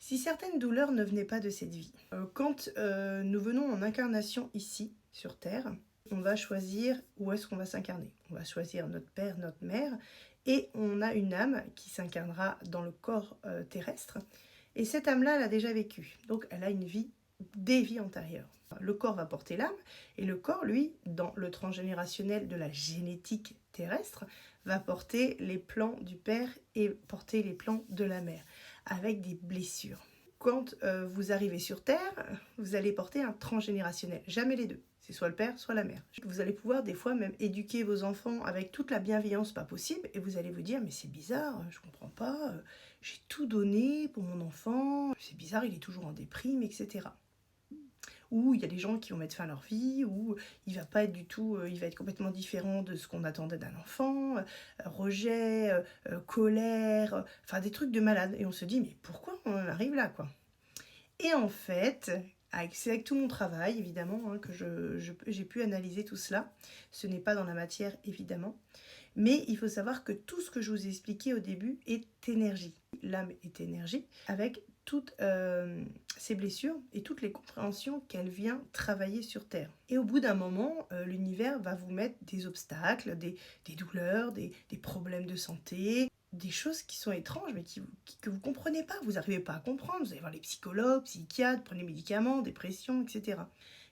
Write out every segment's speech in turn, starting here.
Si certaines douleurs ne venaient pas de cette vie, quand nous venons en incarnation ici, sur Terre, on va choisir où est-ce qu'on va s'incarner. On va choisir notre père, notre mère, et on a une âme qui s'incarnera dans le corps terrestre. Et cette âme-là, elle a déjà vécu. Donc, elle a une vie, des vies antérieures. Le corps va porter l'âme, et le corps, lui, dans le transgénérationnel de la génétique terrestre, va porter les plans du père et porter les plans de la mère, avec des blessures. Quand vous arrivez sur Terre, vous allez porter un transgénérationnel, jamais les deux. C'est soit le père, soit la mère. Vous allez pouvoir des fois même éduquer vos enfants avec toute la bienveillance pas possible et vous allez vous dire mais c'est bizarre, je comprends pas, j'ai tout donné pour mon enfant, c'est bizarre, il est toujours en déprime, etc. Ou il y a des gens qui vont mettre fin à leur vie, ou il va pas être du tout, il va être complètement différent de ce qu'on attendait d'un enfant, rejet, colère, enfin des trucs de malade. Et on se dit mais pourquoi on en arrive là quoi? Et en fait, c'est avec tout mon travail évidemment hein, que j'ai pu analyser tout cela. Ce n'est pas dans la matière évidemment, mais il faut savoir que tout ce que je vous ai expliqué au début est énergie. L'âme est énergie avec toutes ses blessures et toutes les compréhensions qu'elle vient travailler sur Terre. Et au bout d'un moment, l'univers va vous mettre des obstacles, des douleurs, des problèmes de santé, des choses qui sont étranges mais que vous ne comprenez pas, vous n'arrivez pas à comprendre. Vous allez voir les psychologues, psychiatres, prenez des médicaments, dépression, etc.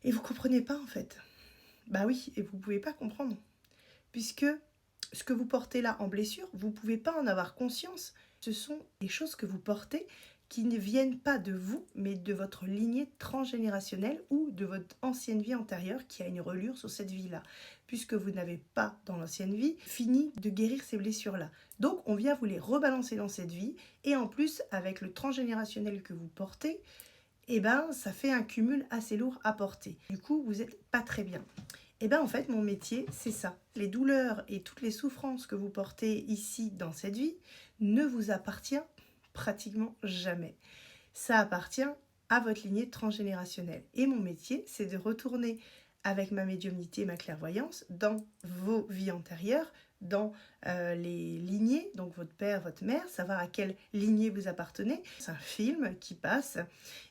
Et vous ne comprenez pas en fait. Bah oui, et vous ne pouvez pas comprendre. Puisque ce que vous portez là en blessure, vous ne pouvez pas en avoir conscience. Ce sont des choses que vous portez qui ne viennent pas de vous, mais de votre lignée transgénérationnelle ou de votre ancienne vie antérieure qui a une reliure sur cette vie-là, puisque vous n'avez pas, dans l'ancienne vie, fini de guérir ces blessures-là. Donc, on vient vous les rebalancer dans cette vie, et en plus, avec le transgénérationnel que vous portez, eh ben, ça fait un cumul assez lourd à porter. Du coup, vous n'êtes pas très bien. Et bien en fait, mon métier, c'est ça. Les douleurs et toutes les souffrances que vous portez ici dans cette vie ne vous appartient pratiquement jamais. Ça appartient à votre lignée transgénérationnelle. Et mon métier, c'est de retourner avec ma médiumnité, ma clairvoyance, dans vos vies antérieures, dans les lignées, donc votre père, votre mère, savoir à quelle lignée vous appartenez. C'est un film qui passe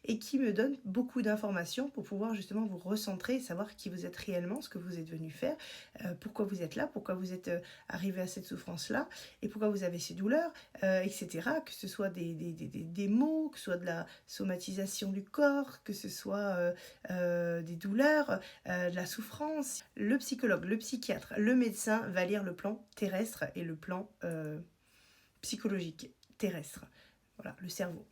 et qui me donne beaucoup d'informations pour pouvoir justement vous recentrer et savoir qui vous êtes réellement, ce que vous êtes venu faire, pourquoi vous êtes là, pourquoi vous êtes arrivé à cette souffrance-là et pourquoi vous avez ces douleurs, etc. Que ce soit des maux, que ce soit de la somatisation du corps, que ce soit des douleurs, de la souffrance. Le psychologue, le psychiatre, le médecin va lire le plan terrestre et le plan psychologique terrestre. Voilà, le cerveau.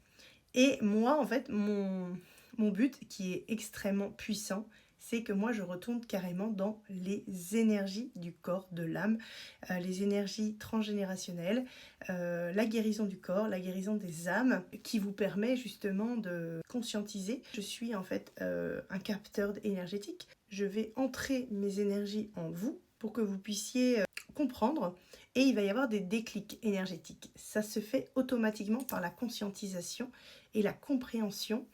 Et moi, en fait, mon but, qui est extrêmement puissant, c'est que moi, je retourne carrément dans les énergies du corps, de l'âme, les énergies transgénérationnelles, la guérison du corps, la guérison des âmes, qui vous permet justement de conscientiser. Je suis en fait un capteur énergétique. Je vais entrer mes énergies en vous pour que vous puissiez comprendre et il va y avoir des déclics énergétiques. Ça se fait automatiquement par la conscientisation et la compréhension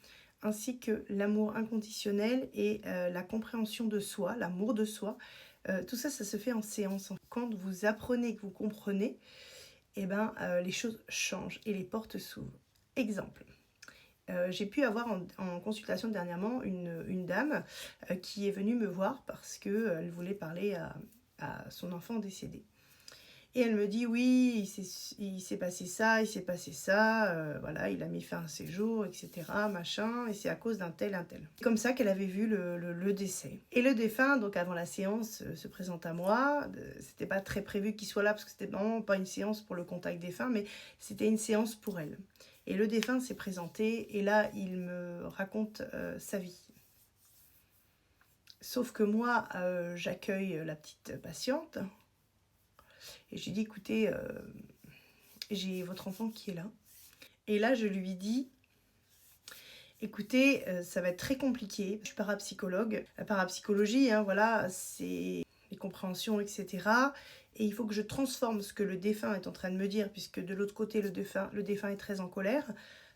ainsi que l'amour inconditionnel et la compréhension de soi, l'amour de soi. Tout ça, ça se fait en séance. Quand vous apprenez, que vous comprenez, eh ben, les choses changent et les portes s'ouvrent. Exemple. J'ai pu avoir en consultation dernièrement une dame qui est venue me voir parce qu'elle voulait parler à son enfant décédé. Et elle me dit oui, il s'est passé ça, voilà, il a mis fin à ses jours, etc. Machin, et c'est à cause d'un tel, un tel. Comme ça qu'elle avait vu le décès. Et le défunt, donc avant la séance, se présente à moi. C'était pas très prévu qu'il soit là parce que c'était vraiment pas une séance pour le contact défunt, mais c'était une séance pour elle. Et le défunt s'est présenté et là il me raconte sa vie. Sauf que moi, j'accueille la petite patiente. Et j'ai dit, écoutez, j'ai votre enfant qui est là. Et là, je lui dis, écoutez, ça va être très compliqué. Je suis parapsychologue. La parapsychologie, hein, voilà, c'est les compréhensions, etc. Et il faut que je transforme ce que le défunt est en train de me dire, puisque de l'autre côté, le défunt est très en colère,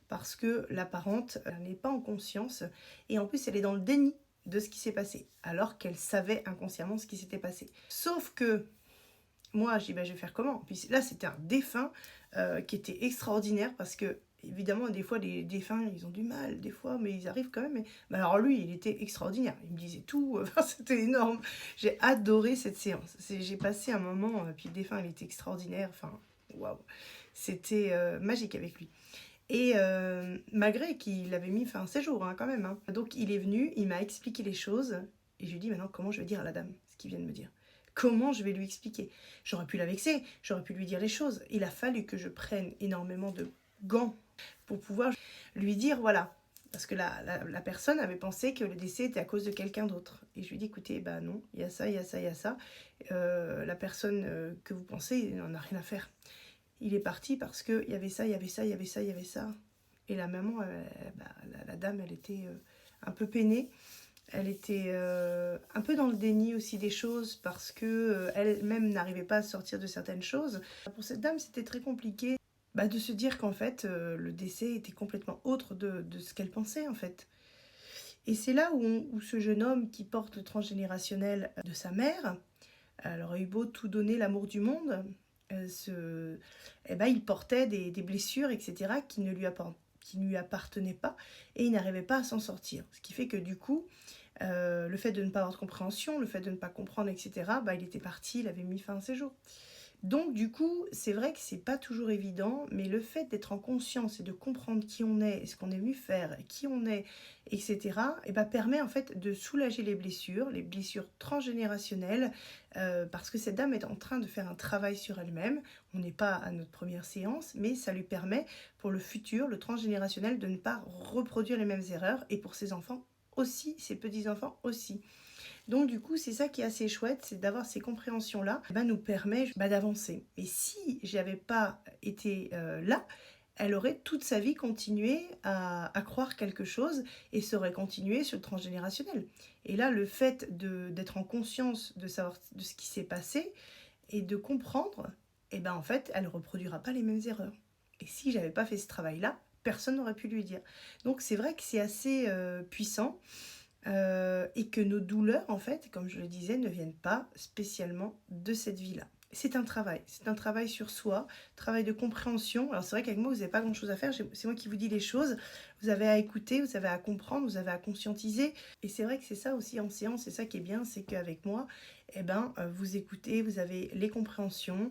parce que la parente n'est pas en conscience. Et en plus, elle est dans le déni de ce qui s'est passé, alors qu'elle savait inconsciemment ce qui s'était passé. Sauf que moi, je dis, je vais faire comment? Puis là, c'était un défunt qui était extraordinaire parce que Évidemment, des fois, les défunts, ils ont du mal, des fois, mais ils arrivent quand même. Mais alors lui, il était extraordinaire. Il me disait tout. Enfin, c'était énorme. J'ai adoré cette séance. J'ai passé un moment, puis le défunt, il était extraordinaire. Enfin, waouh. C'était magique avec lui. Et malgré qu'il avait mis fin à 7 jours, hein, quand même. Hein. Donc, il est venu, il m'a expliqué les choses. Et je lui ai dit, maintenant, comment je vais dire à la dame ce qu'il vient de me dire? Comment je vais lui expliquer? J'aurais pu la vexer, j'aurais pu lui dire les choses. Il a fallu que je prenne énormément de gants pour pouvoir lui dire, voilà. Parce que la personne avait pensé que le décès était à cause de quelqu'un d'autre. Et je lui ai dit, écoutez, bah non, il y a ça, il y a ça, il y a ça. La personne que vous pensez, il n'en a rien à faire. Il est parti parce qu'il y avait ça, il y avait ça, il y avait ça, il y avait ça. Et la maman, la dame, elle était un peu peinée. Elle était un peu dans le déni aussi des choses parce que elle-même n'arrivait pas à sortir de certaines choses. Pour cette dame, c'était très compliqué de se dire qu'en fait, le décès était complètement autre de ce qu'elle pensait en fait. Et c'est là où ce jeune homme qui porte le transgénérationnel de sa mère, elle aurait eu beau tout donner l'amour du monde, il portait des blessures, etc., qui ne lui appartenaient pas et il n'arrivait pas à s'en sortir. Ce qui fait que du coup, le fait de ne pas avoir de compréhension, le fait de ne pas comprendre, etc., il était parti, il avait mis fin à ses jours. Donc du coup, c'est vrai que c'est pas toujours évident, mais le fait d'être en conscience et de comprendre qui on est, et ce qu'on est venu faire, qui on est, etc., permet en fait de soulager les blessures transgénérationnelles, parce que cette dame est en train de faire un travail sur elle-même. On n'est pas à notre première séance, mais ça lui permet pour le futur, le transgénérationnel, de ne pas reproduire les mêmes erreurs, et pour ses enfants aussi, ses petits-enfants aussi. Donc du coup, c'est ça qui est assez chouette, c'est d'avoir ces compréhensions-là, nous permet d'avancer. Et si j'avais pas été là, elle aurait toute sa vie continué à croire quelque chose et serait continué sur le transgénérationnel. Et là, le fait d'être en conscience de savoir de ce qui s'est passé et de comprendre, en fait, elle ne reproduira pas les mêmes erreurs. Et si j'avais pas fait ce travail-là, personne n'aurait pu lui dire. Donc c'est vrai que c'est assez puissant. Et que nos douleurs, en fait, comme je le disais, ne viennent pas spécialement de cette vie-là. C'est un travail sur soi, travail de compréhension. Alors c'est vrai qu'avec moi, vous n'avez pas grand-chose à faire, c'est moi qui vous dis les choses, vous avez à écouter, vous avez à comprendre, vous avez à conscientiser. Et c'est vrai que c'est ça aussi en séance, c'est ça qui est bien, c'est qu'avec moi, vous écoutez, vous avez les compréhensions.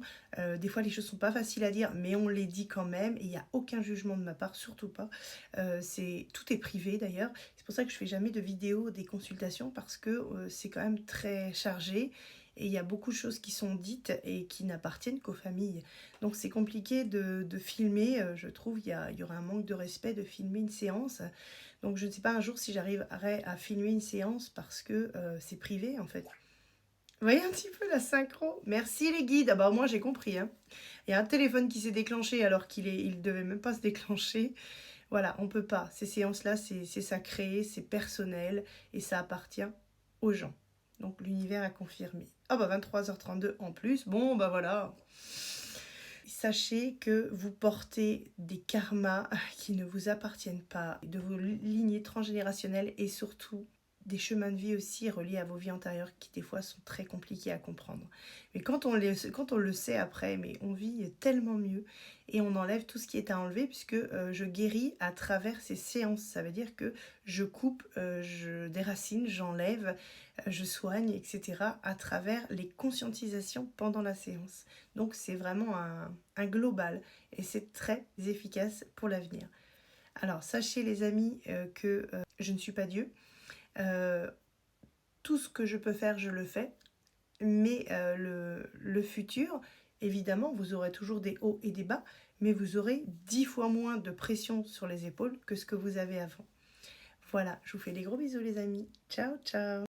Des fois, les choses sont pas faciles à dire, mais on les dit quand même, et il n'y a aucun jugement de ma part, surtout pas. Tout est privé d'ailleurs. C'est pour ça que je fais jamais de vidéos des consultations parce que c'est quand même très chargé et il y a beaucoup de choses qui sont dites et qui n'appartiennent qu'aux familles. Donc c'est compliqué de filmer, je trouve, il y aura un manque de respect de filmer une séance. Donc je ne sais pas un jour si j'arriverai à filmer une séance parce que c'est privé en fait. Vous voyez un petit peu la synchro? Merci les guides. Ah bah moi j'ai compris. Hein. Il y a un téléphone qui s'est déclenché alors il devait même pas se déclencher. Voilà, on peut pas. Ces séances-là, c'est sacré, c'est personnel et ça appartient aux gens. Donc l'univers a confirmé. Ah bah 23h32 en plus. Bon bah voilà. Sachez que vous portez des karmas qui ne vous appartiennent pas, de vos lignées transgénérationnelles et surtout des chemins de vie aussi reliés à vos vies antérieures qui des fois sont très compliqués à comprendre. Mais quand on le sait après, mais on vit tellement mieux et on enlève tout ce qui est à enlever puisque je guéris à travers ces séances. Ça veut dire que je coupe, je déracine, j'enlève, je soigne, etc. à travers les conscientisations pendant la séance. Donc c'est vraiment un global et c'est très efficace pour l'avenir. Alors sachez les amis que je ne suis pas Dieu. Tout ce que je peux faire, je le fais. Mais le futur, évidemment, vous aurez toujours des hauts et des bas, mais vous aurez 10 fois moins de pression sur les épaules que ce que vous avez avant. Voilà, je vous fais des gros bisous les amis. Ciao, ciao.